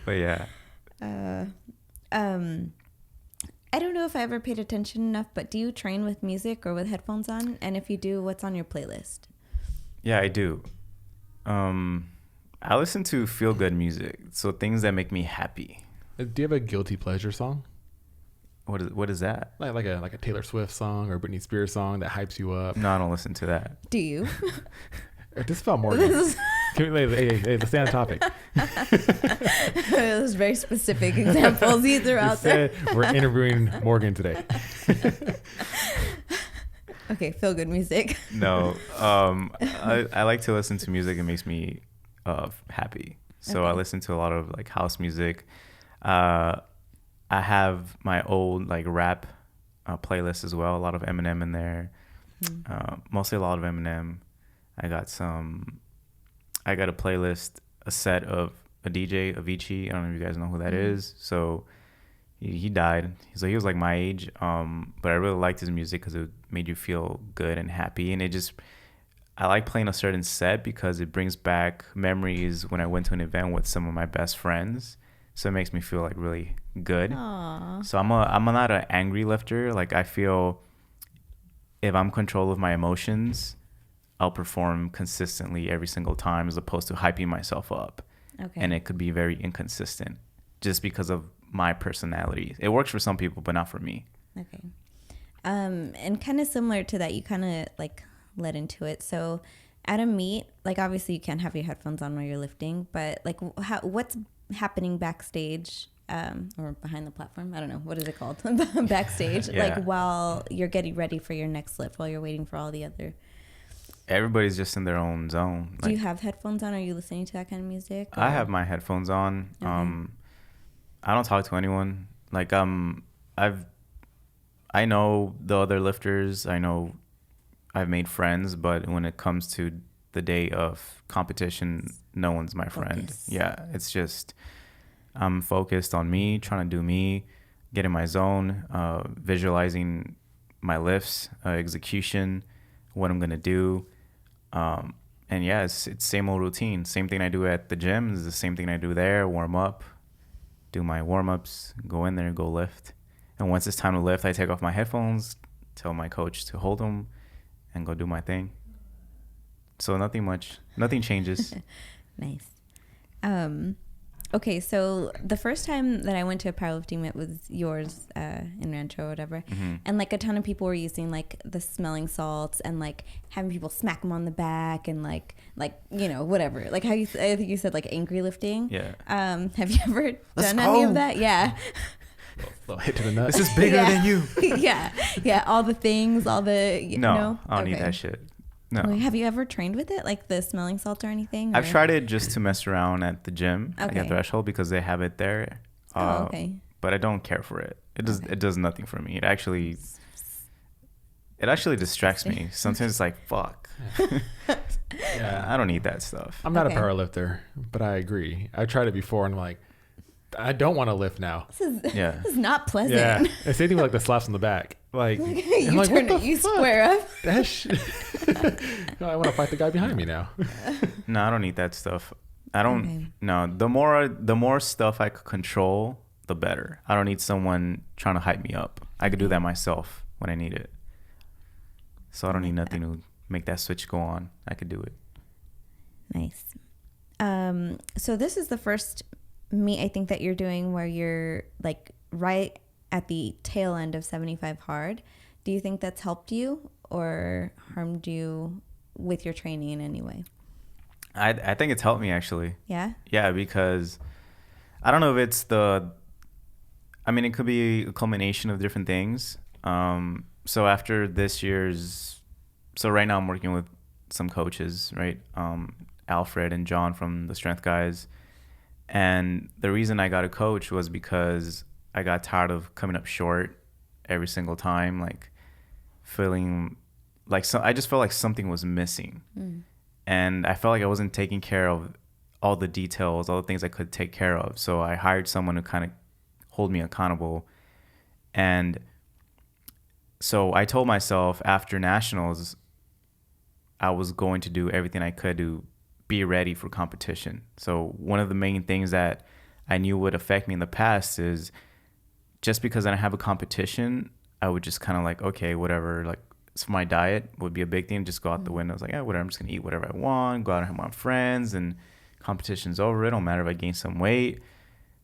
But yeah. I don't know if I ever paid attention enough, but do you train with music or with headphones on? And if you do, what's on your playlist? Yeah, I do. I listen to feel good music, so things that make me happy. Do you have a guilty pleasure song? What is that? Like a Taylor Swift song or Britney Spears song that hypes you up? No, I don't listen to that. Do you? This felt more. Hey, let's stay on topic. Those very specific examples you threw out there. We're interviewing Morgan today. Okay, feel good music. No, I like to listen to music that makes me happy. So I listen to a lot of like house music. I have my old like rap playlist as well. A lot of Eminem in there. Mostly a lot of Eminem. I got a playlist, a set of a DJ, Avicii. I don't know if you guys know who that is. So he died. So he was like my age. But I really liked his music because it made you feel good and happy. And I like playing a certain set because it brings back memories when I went to an event with some of my best friends. So it makes me feel like really good. Aww. So I'm not an angry lifter. Like I feel if I'm in control of my emotions, I'll perform consistently every single time as opposed to hyping myself up. Okay. And it could be very inconsistent just because of my personality. It works for some people, but not for me. Okay. And kind of similar to that, you kind of like led into it. So at a meet, like obviously you can't have your headphones on while you're lifting, but like what's happening backstage or behind the platform? I don't know. What is it called? Backstage, Yeah. like while you're getting ready for your next lift, while you're waiting for all the other... Everybody's just in their own zone. Do you have headphones on? Are you listening to that kind of music? Or? I have my headphones on. Okay. I don't talk to anyone. Like I know the other lifters. I know I've made friends, but when it comes to the day of competition, no one's my friend. Focus. Yeah, it's just I'm focused on me, trying to do me, get in my zone, visualizing my lifts, execution, what I'm gonna do. And yeah, it's same old routine. Same thing I do at the gym is the same thing I do there. Warm up, do my warm-ups, go in there, go lift. And once it's time to lift, I take off my headphones, tell my coach to hold them, and go do my thing. So nothing changes. Nice. Okay, so the first time that I went to a powerlifting meet was yours in Rancho or whatever. Mm-hmm. And like a ton of people were using like the smelling salts and like having people smack them on the back and like you know, whatever. Like I think you said like angry lifting. Yeah. Have you ever done any of that? Yeah. Little hit to the nuts. This is bigger than you. Yeah. All the things, all the... No, I don't need that shit. No. Wait, have you ever trained with it? Like the smelling salt or anything? I've tried it just to mess around at the gym, like Okay. at Threshold, because they have it there. Okay. But I don't care for it. It does nothing for me. It actually distracts me. Sometimes it's like, fuck. Yeah. I don't need that stuff. I'm not Okay. a power lifter, but I agree. I tried it before and I'm like, I don't want to lift now. Yeah. This is not pleasant. Yeah. And same thing with like the slaps on the back. Like, You I'm like, turn what it, the you fuck? square up. That shit. I want to fight the guy behind me now. No, I don't need that stuff. I don't. Okay. No, the more stuff I could control, the better. I don't need someone trying to hype me up. I could do that myself when I need it. So I don't need nothing to make that switch go on. I could do it. Nice. So this is the first meet I think that you're doing where you're like right at the tail end of 75 hard. Do you think that's helped you or harmed you with your training in any way? I think it's helped me actually. Yeah? Yeah, because I don't know if it's it could be a culmination of different things. So after this year's, right now I'm working with some coaches, right? Alfred and John from the Strength Guys. And the reason I got a coach was because I got tired of coming up short every single time, like feeling like I just felt like something was missing. And I felt like I wasn't taking care of all the details, all the things I could take care of. So I hired someone to kind of hold me accountable. And so I told myself after nationals, I was going to do everything I could to be ready for competition. So one of the main things that I knew would affect me in the past is just because I didn't have a competition, I would just kind of like, okay, whatever, like for my diet would be a big thing. Just go out the window. I was like, yeah, whatever. I'm just going to eat whatever I want, go out and have my friends, and competition's over. It don't matter if I gain some weight.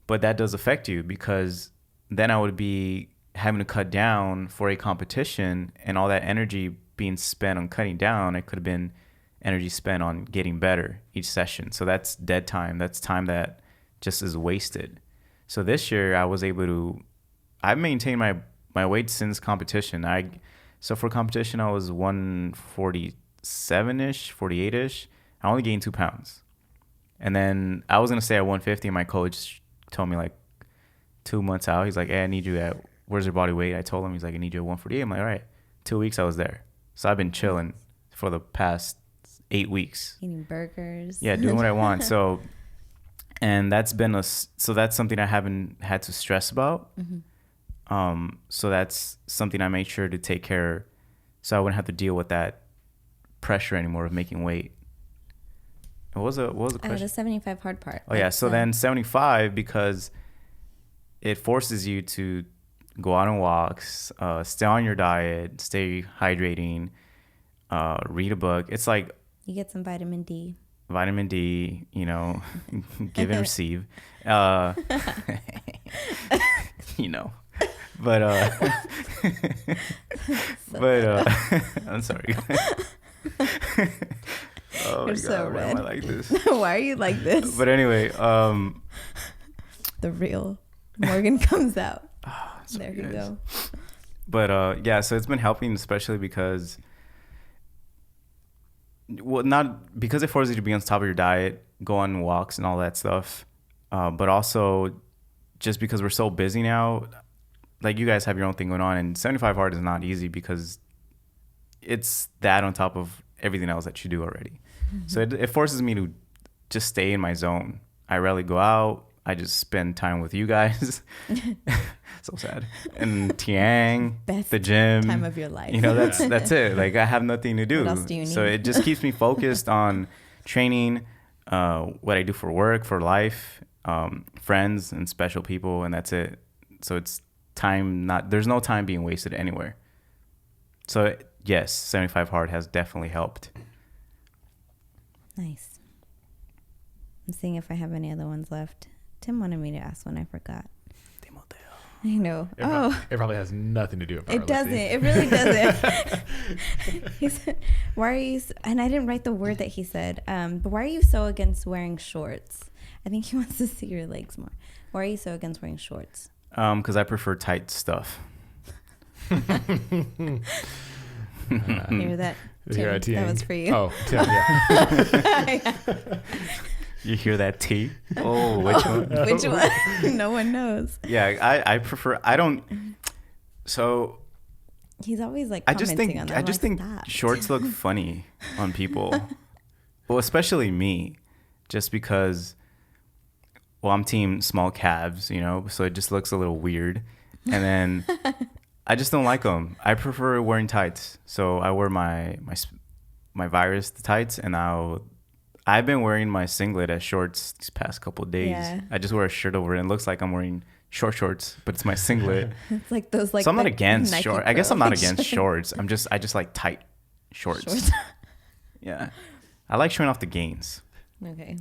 But that does affect you, because then I would be having to cut down for a competition, and all that energy being spent on cutting down, it could have been energy spent on getting better each session. So that's dead time. That's time that just is wasted. So this year I was able to, I've maintained my weight since competition. So for competition, I was 147-ish, 48-ish. I only gained 2 pounds. And then I was going to stay at 150. And my coach told me like 2 months out, he's like, hey, I need you at, where's your body weight? I told him, he's like, I need you at 148. I'm like, all right. 2 weeks I was there. So I've been chilling for the past 8 weeks. Eating burgers. Yeah, doing what I want. So, and that's been so that's something I haven't had to stress about. So that's something I made sure to take care, so I wouldn't have to deal with that pressure anymore of making weight. What was the question? The 75 hard part. Oh yeah, so then 75, because it forces you to go out on walks, stay on your diet, stay hydrating, read a book. It's like you get some vitamin D. You know, give and receive. You know. But I'm sorry. Oh my You're God, so why red. am I like this? Why are you like this? But anyway, the real Morgan comes out. So there you guys. go. But yeah, so it's been helping, especially because, well, not because it forces you to be on top of your diet, go on walks and all that stuff, but also just because we're so busy now. Like, you guys have your own thing going on, and 75 hard is not easy because it's that on top of everything else that you do already. So it forces me to just stay in my zone. I rarely go out. I just spend time with you guys. So sad. And Tiang, Best the gym. time of your life. You know, that's it. Like, I have nothing to do. What else do you need? So it just keeps me focused on training, what I do for work, for life, friends and special people, and that's it. So it's there's no time being wasted anywhere. So yes, 75 hard has definitely helped. Nice. I'm seeing if I have any other ones left. Tim wanted me to ask one. I forgot. I know. It probably has nothing to do with powerlifting. It doesn't. It really doesn't. He said, why are you, and I didn't write the word that he said, but why are you so against wearing shorts? I think he wants to see your legs more. Why are you so against wearing shorts? Because I prefer tight stuff. Hear that? Tim, that was for you. Oh, Tim, yeah. You hear that T? Oh, which one? Which one? No one knows. Yeah, I prefer. I don't. So he's always like. I just think. On that. I just think shorts look funny on people. Well, especially me, just because. Well, I'm team small calves, you know, so it just looks a little weird. And then I just don't like them. I prefer wearing tights. So I wear my virus tights, and I've been wearing my singlet as shorts these past couple of days. Yeah. I just wear a shirt over it, and it looks like I'm wearing shorts, but it's my singlet. It's like those like. So I'm not against shorts. I guess I'm not against shorts. I just like tight shorts. Yeah, I like showing off the gains. Okay.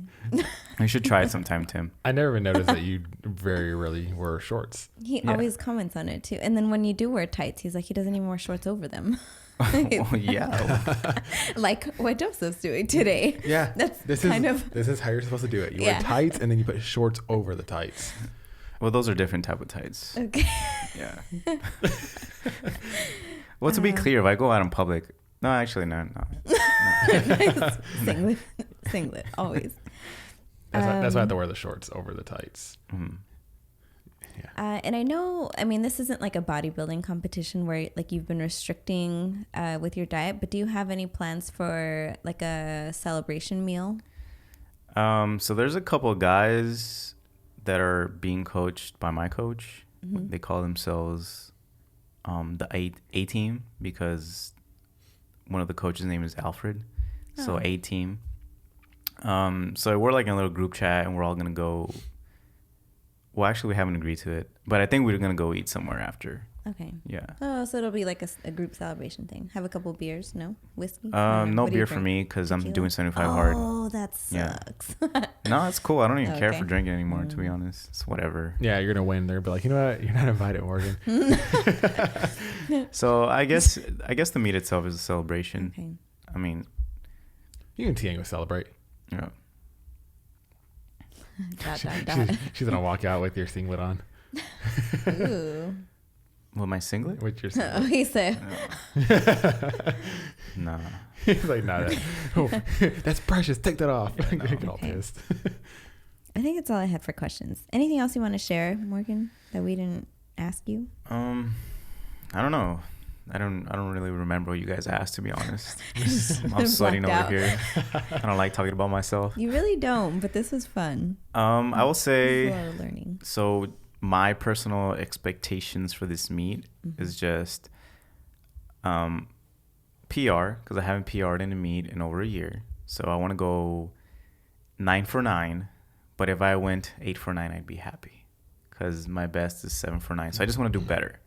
You should try it sometime, Tim. I never even noticed that you very rarely wear shorts. He always comments on it too. And then when you do wear tights, he's like, he doesn't even wear shorts over them. Oh, yeah. Like what Joseph's doing today. Yeah. This is how you're supposed to do it. You wear tights and then you put shorts over the tights. Well, those are different type of tights. Okay. Yeah. Well, to be clear, if I go out in public, no, actually, no. Singlet, always. That's why I have to wear the shorts over the tights. Mm. Yeah. And I know, I mean, this isn't like a bodybuilding competition where like you've been restricting with your diet, but do you have any plans for like a celebration meal? So there's a couple of guys that are being coached by my coach. Mm-hmm. They call themselves the A team because one of the coaches' name is Alfred. So A team. So we're like in a little group chat and we're all gonna go. Well, actually, we haven't agreed to it, but I think we're gonna go eat somewhere after. Okay. Yeah. Oh, so it'll be like a group celebration thing. Have a couple beers, no whiskey. No beer for me because I'm doing 75 hard. Oh, that sucks. Yeah. No, it's cool. I don't even care for drinking anymore, to be honest. It's whatever. Yeah, you're gonna win. They're be like, you know what? You're not invited, Morgan. So I guess the meet itself is a celebration. Okay. I mean, you and Tiang will celebrate. Yeah. She's gonna walk out with your singlet on. Ooh. What, my singlet? With your Oh, singlet. he said. Nah. He's like, nah, that's precious. Take that off. Get all pissed. I think that's all I had for questions. Anything else you want to share, Morgan, that we didn't ask you? I don't know. I don't really remember what you guys asked, to be honest. I'm sweating over here. I don't like talking about myself. You really don't, but this was fun. I will say, a lot of learning. So my personal expectations for this meet is just PR, because I haven't PR'd in a meet in over a year. So I want to go 9 for 9, but if I went 8 for 9, I'd be happy because my best is 7 for 9. So I just want to do better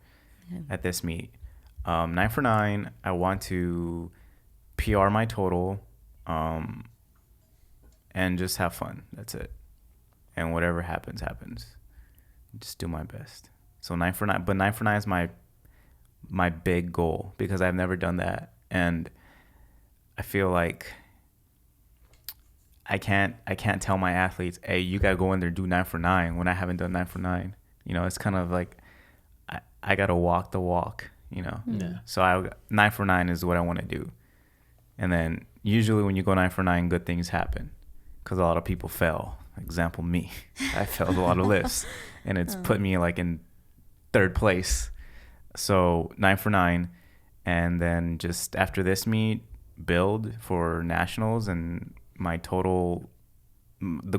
at this meet. 9 for 9, I want to PR my total and just have fun. That's it. And whatever happens, happens. Just do my best. So 9 for 9. But 9 for 9 is my big goal because I've never done that. And I feel like I can't tell my athletes, hey, you got to go in there and do 9 for 9 when I haven't done 9 for 9. You know, it's kind of like I got to walk the walk. You know, So 9 for 9 is what I want to do, and then usually when you go 9 for 9, good things happen, because a lot of people fail. Example, me, I failed a lot of lifts, and it's put me like in 3rd place. So 9 for 9, and then just after this meet, build for nationals, and my total, the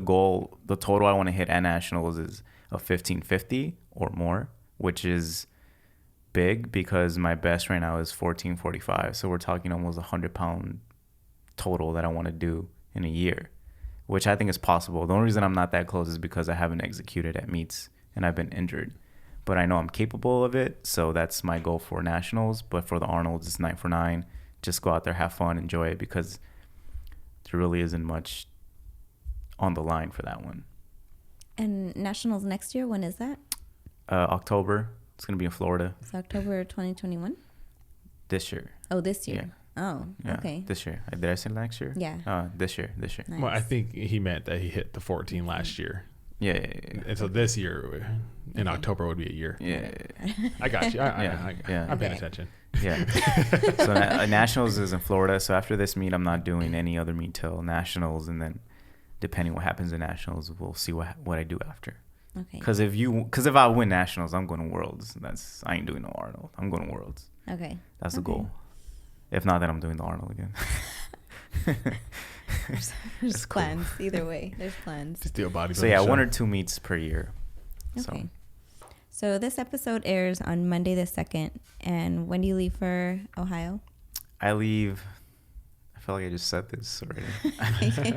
total I want to hit at nationals is a 1550 or more, which is big because my best right now is 1445. So we're talking almost 100-pound total that I want to do in a year, which I think is possible. The only reason I'm not that close is because I haven't executed at meets and I've been injured. But I know I'm capable of it, so that's my goal for nationals. But for the Arnolds, it's 9 for 9. Just go out there, have fun, enjoy it, because there really isn't much on the line for that one. And nationals next year, when is that? October. It's going to be in Florida. It's October 2021? This year. Oh, this year. Yeah. Oh, Yeah, okay. this year. Did I say next year? Yeah. This year. Nice. Well, I think he meant that he hit the 14 last year. Yeah. And so this year, in October, would be a year. Yeah. I got you. I'm paying attention. Yeah. So nationals is in Florida. So after this meet, I'm not doing any other meet till nationals, and then depending what happens in nationals, we'll see what I do after. Okay. Because if I win nationals, I'm going to worlds. I ain't doing no Arnold. I'm going to worlds. Okay. That's the goal. If not, then I'm doing the Arnold again. There's plans. Cool. Either way, there's plans. Just do a bodybuilding. So yeah, show. 1 or 2 meets per year. Okay. So this episode airs on Monday the 2nd. And when do you leave for Ohio? I leave. I feel like I just said this already.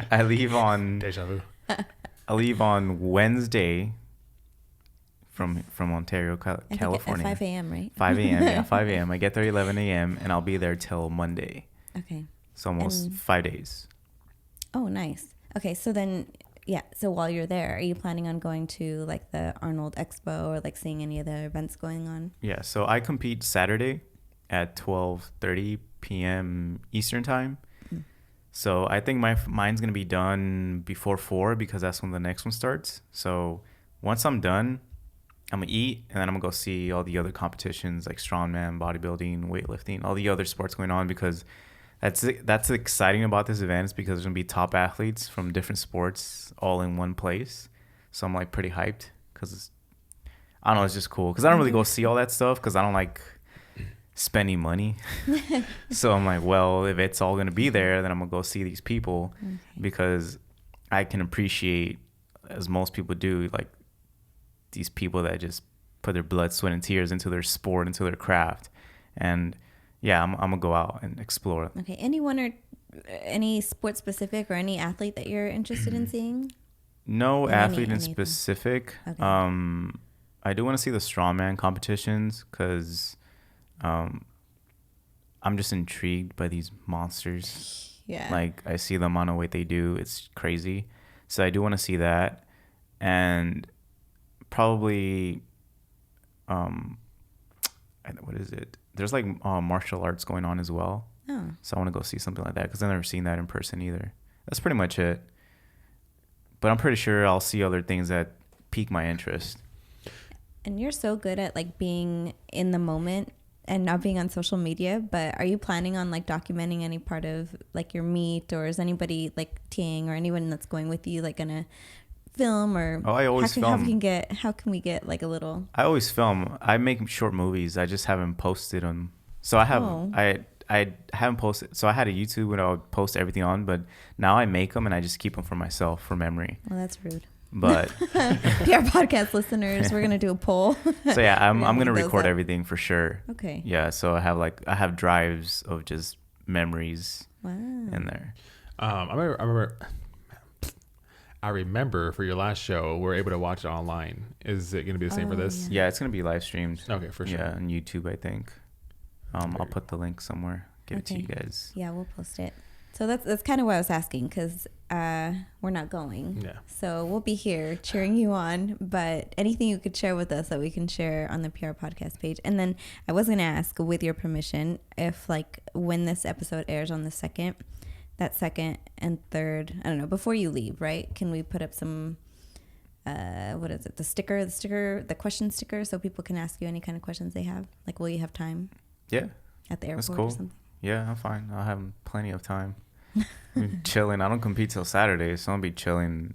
I leave on. Deja vu. I leave on Wednesday. From Ontario, California. At 5 a.m., right? 5 a.m., yeah, 5 a.m. I get there 11 a.m., and I'll be there till Monday. Okay. So almost 5 days. Oh, nice. Okay, so then, yeah, so while you're there, are you planning on going to, like, the Arnold Expo or, like, seeing any of the events going on? Yeah, so I compete Saturday at 12:30 p.m. Eastern time. So I think mine's going to be done before 4 because that's when the next one starts. So once I'm done, I'm going to eat, and then I'm going to go see all the other competitions like strongman, bodybuilding, weightlifting, all the other sports going on, because That's exciting about this event is because there's gonna be top athletes from different sports all in one place. So I'm like pretty hyped because I don't know, it's just cool because I don't really go see all that stuff because I don't like spending money. So I'm like, well, if it's all gonna be there, then I'm gonna go see these people because I can appreciate, as most people do, like these people that just put their blood, sweat, and tears into their sport, into their craft. And yeah, I'm gonna go out and explore. Okay. Anyone or any sport specific or any athlete that you're interested in seeing? No athlete in specific. Okay. I do want to see the strongman competitions because I'm just intrigued by these monsters. Yeah. Like I see the amount of weight they do. It's crazy. So I do want to see that. And probably, what is it? There's like martial arts going on as well. Oh. So I want to go see something like that because I've never seen that in person either. That's pretty much it. But I'm pretty sure I'll see other things that pique my interest. And you're so good at like being in the moment and not being on social media, but are you planning on like documenting any part of like your meet, or is anybody like TAing or anyone that's going with you like gonna film, or I always film. How can we get like a little? I always film. I make short movies. I just haven't posted them. So I have I haven't posted. So I had a YouTube and I would post everything on, but now I make them and I just keep them for myself for memory. Well, that's rude. But PR podcast listeners, we're gonna do a poll. So yeah, I'm gonna record everything for sure. Okay. Yeah, so I have drives of just memories in there. I remember for your last show, we're able to watch it online. Is it going to be the same for this? Yeah, it's gonna be live streamed. Okay, for sure. Yeah, on YouTube, I think. I'll put the link somewhere. Give it to you guys. Yeah, we'll post it. So that's kind of what I was asking, because we're not going. Yeah. So we'll be here cheering you on. But anything you could share with us that we can share on the PR podcast page. And then I was going to ask, with your permission, if like when this episode airs on the second and third, I don't know, before you leave, right? Can we put up some, what is it? The question sticker, so people can ask you any kind of questions they have. Like, will you have time? Yeah. At the airport cool. or something? Yeah, I'm fine. I'll have plenty of time. I'm chilling. I don't compete till Saturday, so I'll be chilling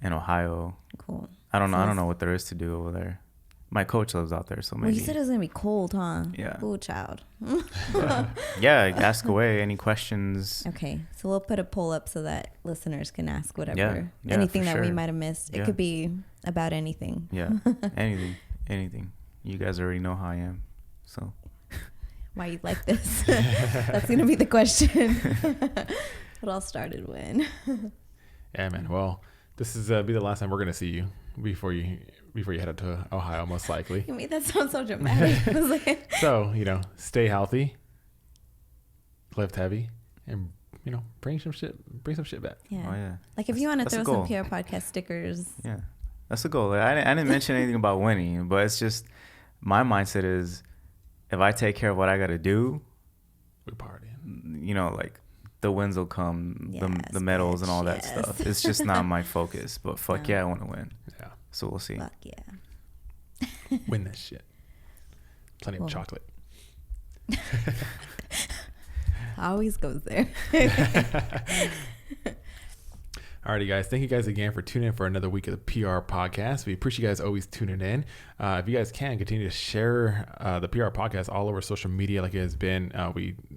in Ohio. Cool. I don't know what there is to do over there. My coach lives out there, so maybe. Well, you said it was gonna be cold, huh? Yeah. Ooh, child. Yeah, ask away. Any questions? Okay, so we'll put a poll up so that listeners can ask whatever, Yeah, anything for that we sure. might have missed. It Yeah. could be about anything. Yeah, anything. You guys already know how I am, so. Why you like this? That's gonna be the question. It all started when. Yeah, man. Well, this is be the last time we're gonna see you before you head up to Ohio, most likely. You made that sound so dramatic. I was like, So stay healthy, lift heavy, and bring some shit back. yeah. Oh yeah. Like if you want to That's throw the some goal. PR podcast stickers. Yeah, that's the goal. Like, I didn't mention anything about winning, but it's just my mindset is if I take care of what I got to do, We party. like the wins will come, Yes, the medals and all that yes. stuff. It's just not my focus, but fuck No. yeah, I want to win. Yeah. So we'll see. Fuck yeah. Win this shit. Plenty Cool. of chocolate. Always goes there. Alrighty, guys. Thank you guys again for tuning in for another week of the PR podcast. We appreciate you guys always tuning in. If you guys can, continue to share the PR podcast all over social media like it has been.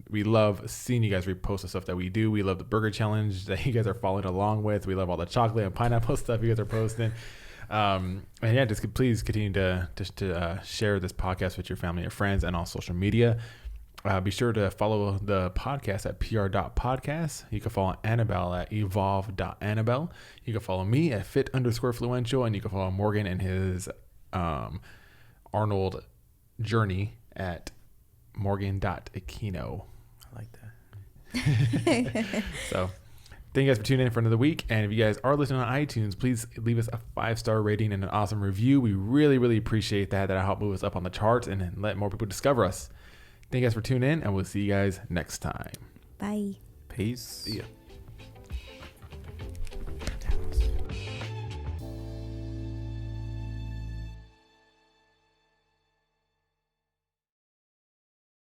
We love seeing you guys repost the stuff that we do. We love the burger challenge that you guys are following along with. We love all the chocolate and pineapple stuff you guys are posting. And yeah, just please continue to share this podcast with your family and friends and on social media. Be sure to follow the podcast at pr.podcast. You can follow Annabelle at evolve.annabelle. You can follow me at fit_fluential, and you can follow Morgan and his Arnold journey at morgan.aquino. I like that. So thank you guys for tuning in for another week. And if you guys are listening on iTunes, please leave us a 5-star rating and an awesome review. We really, really appreciate that. That'll help move us up on the charts and let more people discover us. Thank you guys for tuning in, and we'll see you guys next time. Bye. Peace. See ya.